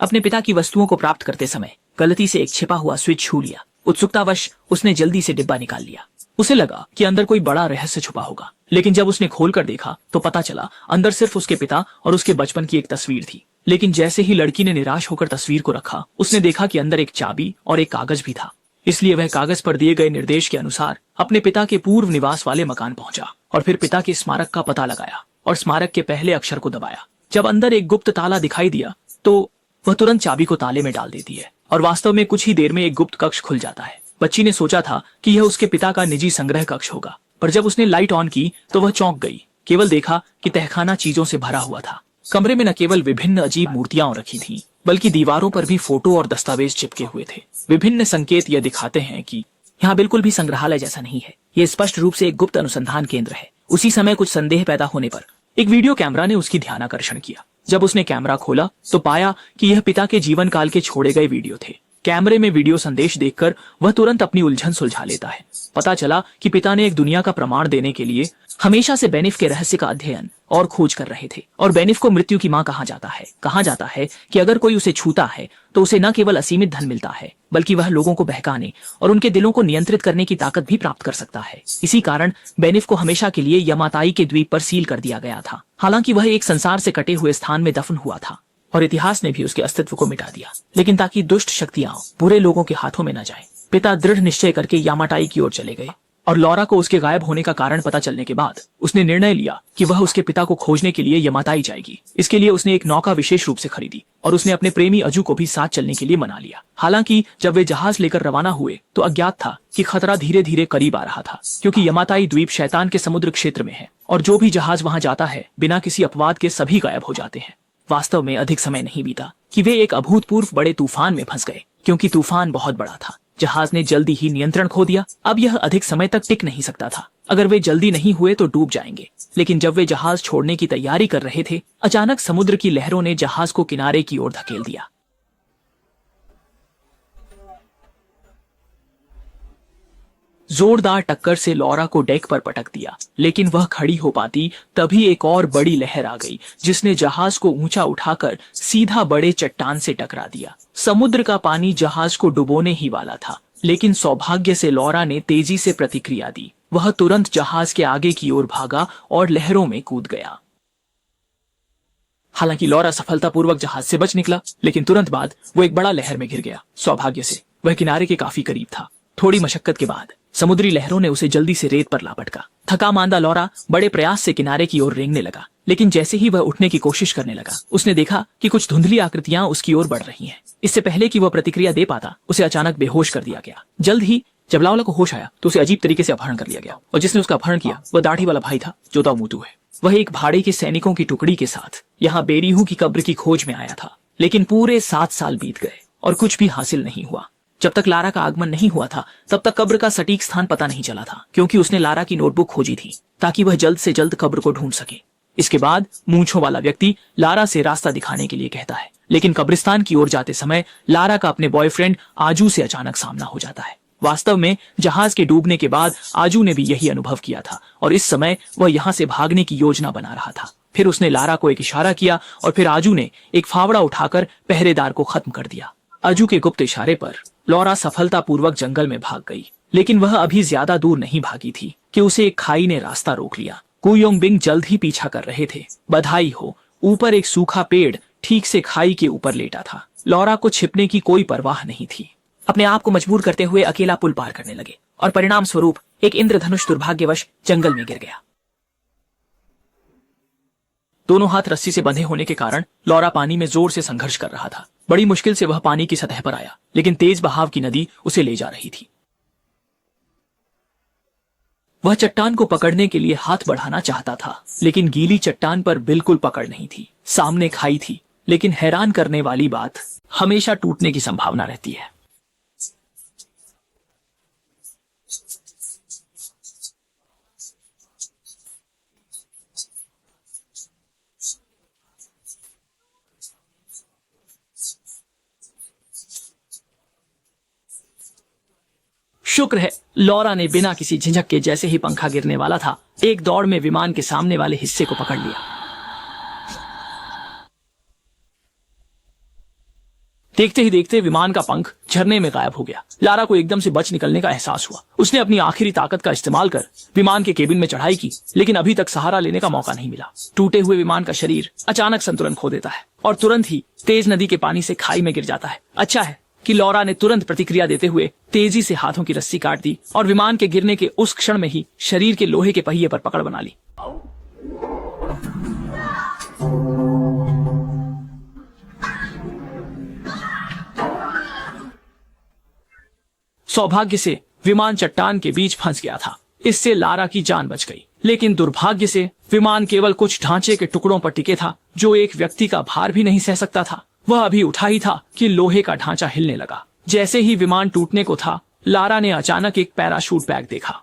अपने पिता की वस्तुओं को प्राप्त करते समय गलती से एक छिपा हुआ स्विच छू लिया। उत्सुकतावश उसने जल्दी से डिब्बा निकाल लिया। उसे लगा कि अंदर कोई बड़ा रहस्य छुपा होगा, लेकिन जब उसने खोलकर देखा तो पता चला अंदर सिर्फ उसके पिता और उसके बचपन की एक तस्वीर थी। लेकिन जैसे ही लड़की ने निराश होकर तस्वीर को रखा, उसने देखा कि अंदर एक चाबी और एक कागज भी था। इसलिए वह कागज पर दिए गए निर्देश के अनुसार अपने पिता के पूर्व निवास वाले मकान पहुंचा और फिर पिता के स्मारक का पता लगाया और स्मारक के पहले अक्षर को दबाया। जब अंदर एक गुप्त ताला दिखाई दिया तो वह तुरंत चाबी को ताले में डाल देती है और वास्तव में कुछ ही देर में एक गुप्त कक्ष खुल जाता है। बच्ची ने सोचा था कि यह उसके पिता का निजी संग्रह कक्ष होगा, पर जब उसने लाइट ऑन की तो वह चौंक गई। केवल देखा कि तहखाना चीजों से भरा हुआ था। कमरे में न केवल विभिन्न अजीब मूर्तियां रखी थीं, बल्कि दीवारों पर भी फोटो और दस्तावेज चिपके हुए थे। विभिन्न संकेत यह दिखाते हैं कि यहाँ बिल्कुल भी संग्रहालय जैसा नहीं है, ये स्पष्ट रूप से एक गुप्त अनुसंधान केंद्र है। उसी समय कुछ संदेह पैदा होने पर एक वीडियो कैमरा ने उसकी ध्यानाकर्षण किया। जब उसने कैमरा खोला तो पाया कि यह पिता के जीवन काल के छोड़े गए वीडियो थे। कैमरे में वीडियो संदेश देखकर वह तुरंत अपनी उलझन सुलझा लेता है। पता चला कि पिता ने एक दुनिया का प्रमाण देने के लिए हमेशा से बेनिफ के रहस्य का अध्ययन और खोज कर रहे थे और बेनिफ को मृत्यु की मां कहा जाता है। कहा जाता है कि अगर कोई उसे छूता है तो उसे न केवल असीमित धन मिलता है, बल्कि वह लोगों को बहकाने और उनके दिलों को नियंत्रित करने की ताकत भी प्राप्त कर सकता है। इसी कारण बेनिफ को हमेशा के लिए यमाताई के द्वीप पर सील कर दिया गया था। हालांकि वह एक संसार से कटे हुए स्थान में दफन हुआ था और इतिहास ने भी उसके अस्तित्व को मिटा दिया, लेकिन ताकि दुष्ट शक्तियां बुरे लोगों के हाथों में न जाएं। पिता दृढ़ निश्चय करके यामाटाई की ओर चले गए और लॉरा को उसके गायब होने का कारण पता चलने के बाद उसने निर्णय लिया कि वह उसके पिता को खोजने के लिए यमाताई जाएगी। इसके लिए उसने एक नौका विशेष रूप से खरीदी और उसने अपने प्रेमी अजू को भी साथ चलने के लिए मना लिया। हालांकि जब वे जहाज लेकर रवाना हुए तो अज्ञात था कि खतरा धीरे धीरे करीब आ रहा था, क्योंकि यमाताई द्वीप शैतान के समुद्र क्षेत्र में है और जो भी जहाज वहां जाता है बिना किसी अपवाद के सभी गायब हो जाते हैं। वास्तव में अधिक समय नहीं बीता कि वे एक अभूतपूर्व बड़े तूफान में फंस गए, क्योंकि तूफान बहुत बड़ा था। जहाज ने जल्दी ही नियंत्रण खो दिया। अब यह अधिक समय तक टिक नहीं सकता था। अगर वे जल्दी नहीं हुए तो डूब जाएंगे। लेकिन जब वे जहाज छोड़ने की तैयारी कर रहे थे, अचानक समुद्र की लहरों ने जहाज को किनारे की ओर धकेल दिया। जोरदार टक्कर से लॉरा को डेक पर पटक दिया, लेकिन वह खड़ी हो पाती तभी एक और बड़ी लहर आ गई जिसने जहाज को ऊंचा उठाकर सीधा बड़े चट्टान से टकरा दिया। समुद्र का पानी जहाज को डुबोने ही वाला था, लेकिन सौभाग्य से लॉरा ने तेजी से प्रतिक्रिया दी। वह तुरंत जहाज के आगे की ओर भागा और लहरों में कूद गया। हालांकि लॉरा सफलतापूर्वक जहाज से बच निकला, लेकिन तुरंत बाद वो एक बड़ा लहर में घिर गया। सौभाग्य से वह किनारे के काफी करीब था। थोड़ी मशक्कत के बाद समुद्री लहरों ने उसे जल्दी से रेत पर ला पटका। थका मांदा लॉरा बड़े प्रयास से किनारे की ओर रेंगने लगा, लेकिन जैसे ही वह उठने की कोशिश करने लगा, उसने देखा कि कुछ धुंधली आकृतियां उसकी ओर बढ़ रही हैं। इससे पहले कि वह प्रतिक्रिया दे पाता, उसे अचानक बेहोश कर दिया गया। जल्द ही जब लाओला को होश आया तो उसे अजीब तरीके से अपहरण कर लिया गया और जिसने उसका अपहरण किया वह दाढ़ी वाला भाई था जो दाऊमूतू है। वह एक भाड़े के सैनिकों की टुकड़ी के साथ यहाँ बेरीहू की कब्र की खोज में आया था, लेकिन पूरे 7 साल बीत गए और कुछ भी हासिल नहीं हुआ। जब तक लारा का आगमन नहीं हुआ था तब तक कब्र का सटीक स्थान पता नहीं चला था, क्योंकि उसने लारा की नोटबुक खोजी थी ताकि वह जल्द से जल्द कब्र को ढूंढ सके। इसके बाद मूंछों वाला व्यक्ति लारा से रास्ता दिखाने के लिए कहता है, लेकिन कब्रिस्तान की ओर जाते समय लारा का अपने बॉयफ्रेंड आजू से अचानक सामना हो जाता है। वास्तव में जहाज के डूबने के बाद आजू ने भी यही अनुभव किया था और इस समय वह यहाँ से भागने की योजना बना रहा था। फिर उसने लारा को एक इशारा किया और फिर आजू ने एक फावड़ा उठाकर पहरेदार को खत्म कर दिया। आजू के गुप्त इशारे पर लॉरा सफलतापूर्वक जंगल में भाग गई, लेकिन वह अभी ज्यादा दूर नहीं भागी थी कि उसे एक खाई ने रास्ता रोक लिया। कुयोंगबिंग जल्द ही पीछा कर रहे थे। बधाई हो, ऊपर एक सूखा पेड़ ठीक से खाई के ऊपर लेटा था। लॉरा को छिपने की कोई परवाह नहीं थी। अपने आप को मजबूर करते हुए अकेला पुल पार करने लगे और परिणाम स्वरूप एक इंद्रधनुष दुर्भाग्यवश जंगल में गिर गया। दोनों हाथ रस्सी से बंधे होने के कारण लॉरा पानी में जोर से संघर्ष कर रहा था। बड़ी मुश्किल से वह पानी की सतह पर आया, लेकिन तेज बहाव की नदी उसे ले जा रही थी। वह चट्टान को पकड़ने के लिए हाथ बढ़ाना चाहता था, लेकिन गीली चट्टान पर बिल्कुल पकड़ नहीं थी। सामने खाई थी, लेकिन हैरान करने वाली बात, हमेशा टूटने की संभावना रहती है। शुक्र है लॉरा ने बिना किसी झिझक के जैसे ही पंखा गिरने वाला था, एक दौड़ में विमान के सामने वाले हिस्से को पकड़ लिया। देखते ही देखते विमान का पंख झरने में गायब हो गया। लारा को एकदम से बच निकलने का एहसास हुआ। उसने अपनी आखिरी ताकत का इस्तेमाल कर विमान के केबिन में चढ़ाई की, लेकिन अभी तक सहारा लेने का मौका नहीं मिला। टूटे हुए विमान का शरीर अचानक संतुलन खो देता है और तुरंत ही तेज नदी के पानी से खाई में गिर जाता है। अच्छा है कि लॉरा ने तुरंत प्रतिक्रिया देते हुए तेजी से हाथों की रस्सी काट दी और विमान के गिरने के उस क्षण में ही शरीर के लोहे के पहिए पर पकड़ बना ली। सौभाग्य से विमान चट्टान के बीच फंस गया था। इससे लारा की जान बच गई, लेकिन दुर्भाग्य से विमान केवल कुछ ढांचे के टुकड़ों पर टिके था जो एक व्यक्ति का भार भी नहीं सह सकता था। वह अभी उठा ही था कि लोहे का ढांचा हिलने लगा। जैसे ही विमान टूटने को था, लारा ने अचानक एक पैराशूट बैग देखा।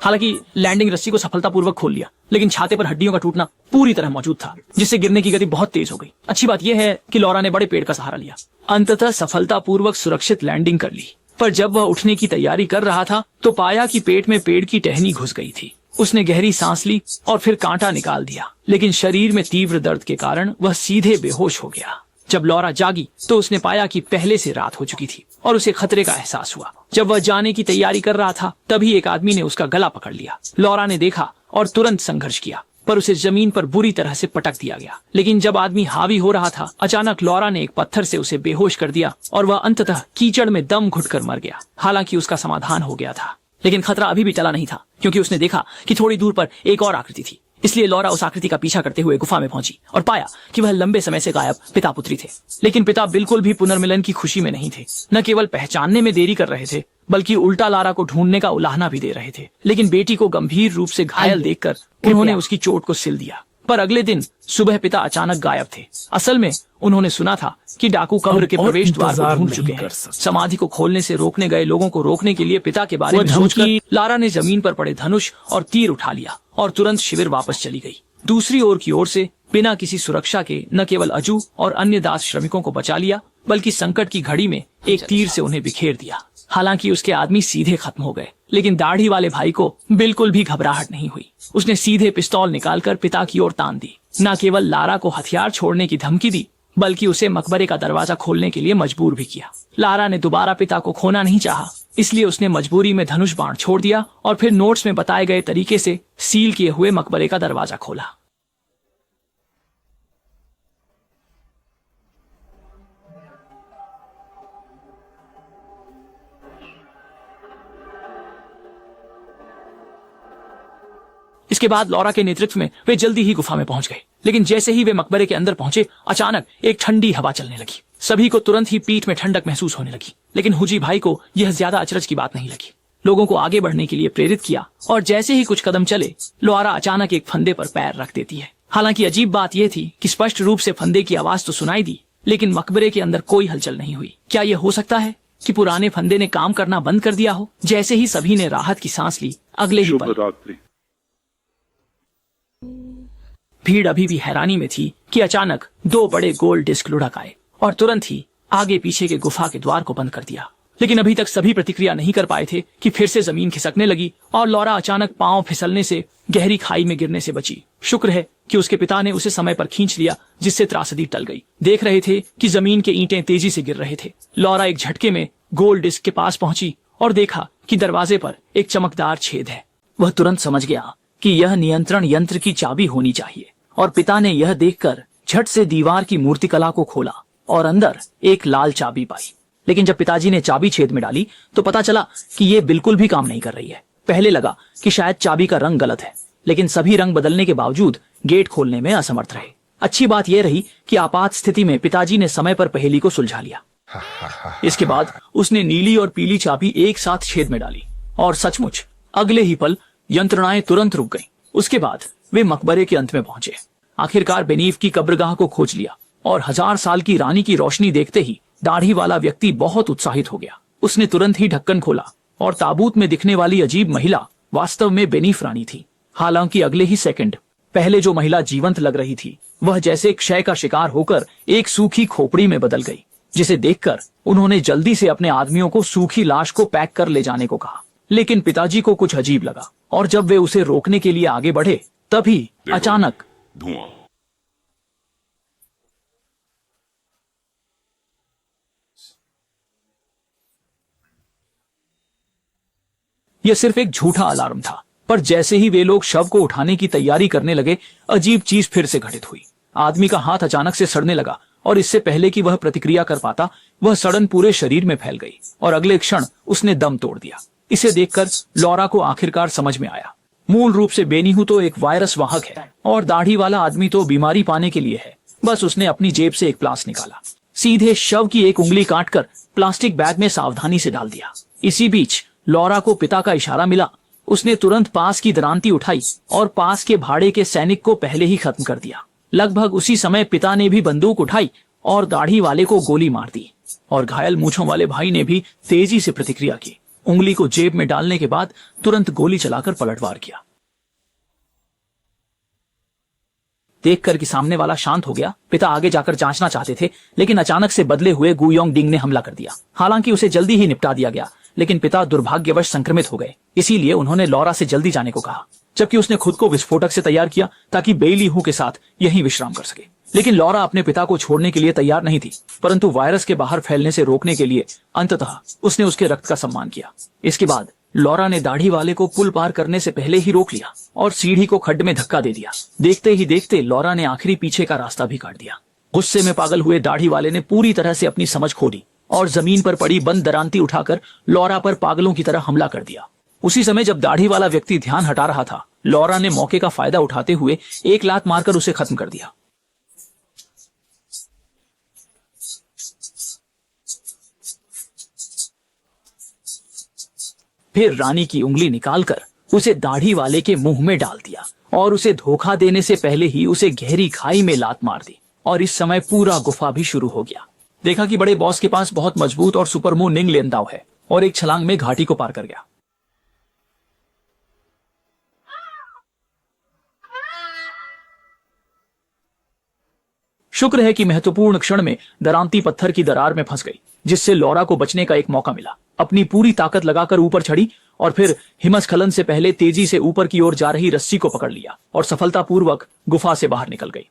हालांकि लैंडिंग रस्सी को सफलतापूर्वक खोल लिया, लेकिन छाते पर हड्डियों का टूटना पूरी तरह मौजूद था, जिससे गिरने की गति बहुत तेज हो गई। अच्छी बात यह है कि लॉरा ने बड़े पेड़ का सहारा लिया। अंततः सफलतापूर्वक सुरक्षित लैंडिंग कर ली। पर जब वह उठने की तैयारी कर रहा था तो पाया कि पेट में पेड़ की टहनी घुस गई थी। उसने गहरी सांस ली और फिर कांटा निकाल दिया, लेकिन शरीर में तीव्र दर्द के कारण वह सीधे बेहोश हो गया। जब लॉरा जागी तो उसने पाया कि पहले से रात हो चुकी थी और उसे खतरे का एहसास हुआ। जब वह जाने की तैयारी कर रहा था, तभी एक आदमी ने उसका गला पकड़ लिया। लॉरा ने देखा और तुरंत संघर्ष किया, पर उसे जमीन पर बुरी तरह से पटक दिया गया। लेकिन जब आदमी हावी हो रहा था, अचानक लॉरा ने एक पत्थर से उसे बेहोश कर दिया और वह अंततः कीचड़ में दम घुटकर मर गया। हालांकि उसका समाधान हो गया था, लेकिन खतरा अभी भी टला नहीं था, क्योंकि उसने देखा कि थोड़ी दूर पर एक और आकृति थी। इसलिए लॉरा उस आकृति का पीछा करते हुए गुफा में पहुंची और पाया कि वह लंबे समय से गायब पिता पुत्री थे। लेकिन पिता बिल्कुल भी पुनर्मिलन की खुशी में नहीं थे। न केवल पहचानने में देरी कर रहे थे, बल्कि उल्टा लारा को ढूंढने का उलाहना भी दे रहे थे। लेकिन बेटी को गंभीर रूप से घायल देखकर उन्होंने उसकी चोट को सिल दिया। पर अगले दिन सुबह पिता अचानक गायब थे। असल में उन्होंने सुना था कि डाकू कब्र के प्रवेश द्वार को ढूंढ चुके हैं। समाधि को खोलने से रोकने गए लोगों को रोकने के लिए पिता के बारे में सोचकर लारा ने जमीन पर पड़े धनुष और तीर उठा लिया और तुरंत शिविर वापस चली गई। दूसरी ओर की ओर से बिना किसी सुरक्षा के न केवल अजू और अन्य दास श्रमिकों को बचा लिया, बल्कि संकट की घड़ी में एक तीर से उन्हें बिखेर दिया। हालांकि उसके आदमी सीधे खत्म हो गए, लेकिन दाढ़ी वाले भाई को बिल्कुल भी घबराहट नहीं हुई। उसने सीधे पिस्तौल निकालकर पिता की ओर तान दी। न केवल लारा को हथियार छोड़ने की धमकी दी, बल्कि उसे मकबरे का दरवाजा खोलने के लिए मजबूर भी किया। लारा ने दोबारा पिता को खोना नहीं चाहा, इसलिए उसने मजबूरी में धनुष बाण छोड़ दिया और फिर नोट्स में बताए गए तरीके से सील किए हुए मकबरे का दरवाजा खोला। इसके बाद लॉरा के नेतृत्व में वे जल्दी ही गुफा में पहुंच गए। लेकिन जैसे ही वे मकबरे के अंदर पहुंचे, अचानक एक ठंडी हवा चलने लगी। सभी को तुरंत ही पीठ में ठंडक महसूस होने लगी। लेकिन हुजी भाई को यह ज्यादा अचरज की बात नहीं लगी। लोगों को आगे बढ़ने के लिए प्रेरित किया और जैसे ही कुछ कदम चले, लॉरा अचानक एक फंदे पर पैर रख देती है। हालांकि अजीब बात यह थी कि स्पष्ट रूप से फंदे की आवाज तो सुनाई दी, लेकिन मकबरे के अंदर कोई हलचल नहीं हुई। क्या यह हो सकता है कि पुराने फंदे ने काम करना बंद कर दिया हो? जैसे ही सभी ने राहत की सांस ली, अगले ही पल भीड़ अभी भी हैरानी में थी कि अचानक दो बड़े गोल डिस्क लुढ़क आए और तुरंत ही आगे पीछे के गुफा के द्वार को बंद कर दिया। लेकिन अभी तक सभी प्रतिक्रिया नहीं कर पाए थे कि फिर से जमीन खिसकने लगी और लॉरा अचानक पांव फिसलने से गहरी खाई में गिरने से बची। शुक्र है कि उसके पिता ने उसे समय पर खींच लिया, जिससे त्रासदी टल गई। देख रहे थे कि जमीन के ईंटें तेजी से गिर रहे थे। लॉरा एक झटके में गोल डिस्क के पास पहुंची और देखा कि दरवाजे पर एक चमकदार छेद है। वह तुरंत समझ गया कि यह नियंत्रण यंत्र की चाबी होनी चाहिए और पिता ने यह देखकर झट से दीवार की मूर्तिकला को खोला और अंदर एक लाल चाबी पाई। लेकिन जब पिताजी ने चाबी छेद में डाली तो पता चला कि ये बिल्कुल भी काम नहीं कर रही है। पहले लगा कि शायद चाबी का रंग गलत है, लेकिन सभी रंग बदलने के बावजूद गेट खोलने में असमर्थ रहे। अच्छी बात यह रही कि आपात स्थिति में पिताजी ने समय पर पहेली को सुलझा लिया। इसके बाद उसने नीली और पीली चाबी एक साथ छेद में डाली और सचमुच अगले ही पल यंत्रणाएं तुरंत रुक गईं। उसके बाद वे मकबरे के अंत में पहुंचे। आखिरकार बेनीफ की कब्रगाह को खोज लिया और 1000 साल की रानी की रोशनी देखते ही दाढ़ी वाला व्यक्ति बहुत उत्साहित हो गया। उसने तुरंत ही ढक्कन खोला और ताबूत में दिखने वाली अजीब महिला वास्तव में बेनीफ रानी थी। हालांकि अगले ही सेकंड पहले जो महिला जीवंत लग रही थी, वह जैसे क्षय का शिकार होकर एक सूखी खोपड़ी में बदल गई, जिसे देखकर उन्होंने जल्दी से अपने आदमियों को सूखी लाश को पैक कर ले जाने को कहा। लेकिन पिताजी को कुछ अजीब लगा और जब वे उसे रोकने के लिए आगे बढ़े तभी अचानक धुआं। यह सिर्फ एक झूठा अलार्म था, पर जैसे ही वे लोग शव को उठाने की तैयारी करने लगे, अजीब चीज फिर से घटित हुई। आदमी का हाथ अचानक से सड़ने लगा और इससे पहले कि वह प्रतिक्रिया कर पाता, वह सड़न पूरे शरीर में फैल गई और अगले क्षण उसने दम तोड़ दिया। इसे देखकर लॉरा को आखिरकार समझ में आया, मूल रूप से बेनीहू तो एक वायरस वाहक है और दाढ़ी वाला आदमी तो बीमारी पाने के लिए है। बस उसने अपनी जेब से एक प्लास निकाला, सीधे शव की एक उंगली काटकर प्लास्टिक बैग में सावधानी से डाल दिया। इसी बीच लॉरा को पिता का इशारा मिला। उसने तुरंत पास की दरांती उठाई और पास के भाड़े के सैनिक को पहले ही खत्म कर दिया। लगभग उसी समय पिता ने भी बंदूक उठाई और दाढ़ी वाले को गोली मार दी और घायल मूंछों वाले भाई ने भी तेजी से प्रतिक्रिया की। उंगली को जेब में डालने के बाद तुरंत गोली चलाकर पलटवार किया। देखकर कि सामने वाला शांत हो गया, पिता आगे जाकर जांचना चाहते थे, लेकिन अचानक से बदले हुए गुयोंग डिंग ने हमला कर दिया। हालांकि उसे जल्दी ही निपटा दिया गया, लेकिन पिता दुर्भाग्यवश संक्रमित हो गए। इसीलिए उन्होंने लॉरा से जल्दी जाने को कहा, जबकि उसने खुद को विस्फोटक से तैयार किया ताकि बेइली हू के साथ यहीं विश्राम कर सके। लेकिन लॉरा अपने पिता को छोड़ने के लिए तैयार नहीं थी, परंतु वायरस के बाहर फैलने से रोकने के लिए अंततः उसने उसके रक्त का सम्मान किया। इसके बाद लॉरा ने दाढ़ी वाले को पुल पार करने से पहले ही रोक लिया और सीढ़ी को खड्ड में धक्का दे दिया। देखते ही देखते लॉरा ने आखिरी पीछे का रास्ता भी काट दिया। गुस्से में पागल हुए दाढ़ी वाले ने पूरी तरह से अपनी समझ खो दी और जमीन पर पड़ी बंद दरांती उठाकर लॉरा पर पागलों की तरह हमला कर दिया। उसी समय जब दाढ़ी वाला व्यक्ति ध्यान हटा रहा था, लॉरा ने मौके का फायदा उठाते हुए एक लात मारकर उसे खत्म कर दिया। फिर रानी की उंगली निकालकर उसे दाढ़ी वाले के मुंह में डाल दिया और उसे धोखा देने से पहले ही उसे गहरी खाई में लात मार दी। और इस समय पूरा गुफा भी शुरू हो गया। देखा कि बड़े बॉस के पास बहुत मजबूत और सुपरमो निंग लेनदाव है और एक छलांग में घाटी को पार कर गया। शुक्र है कि महत्वपूर्ण क्षण में दरांती पत्थर की दरार में फंस गई, जिससे लॉरा को बचने का एक मौका मिला। अपनी पूरी ताकत लगाकर ऊपर चढ़ी और फिर हिमस्खलन से पहले तेजी से ऊपर की ओर जा रही रस्सी को पकड़ लिया और सफलतापूर्वक गुफा से बाहर निकल गई।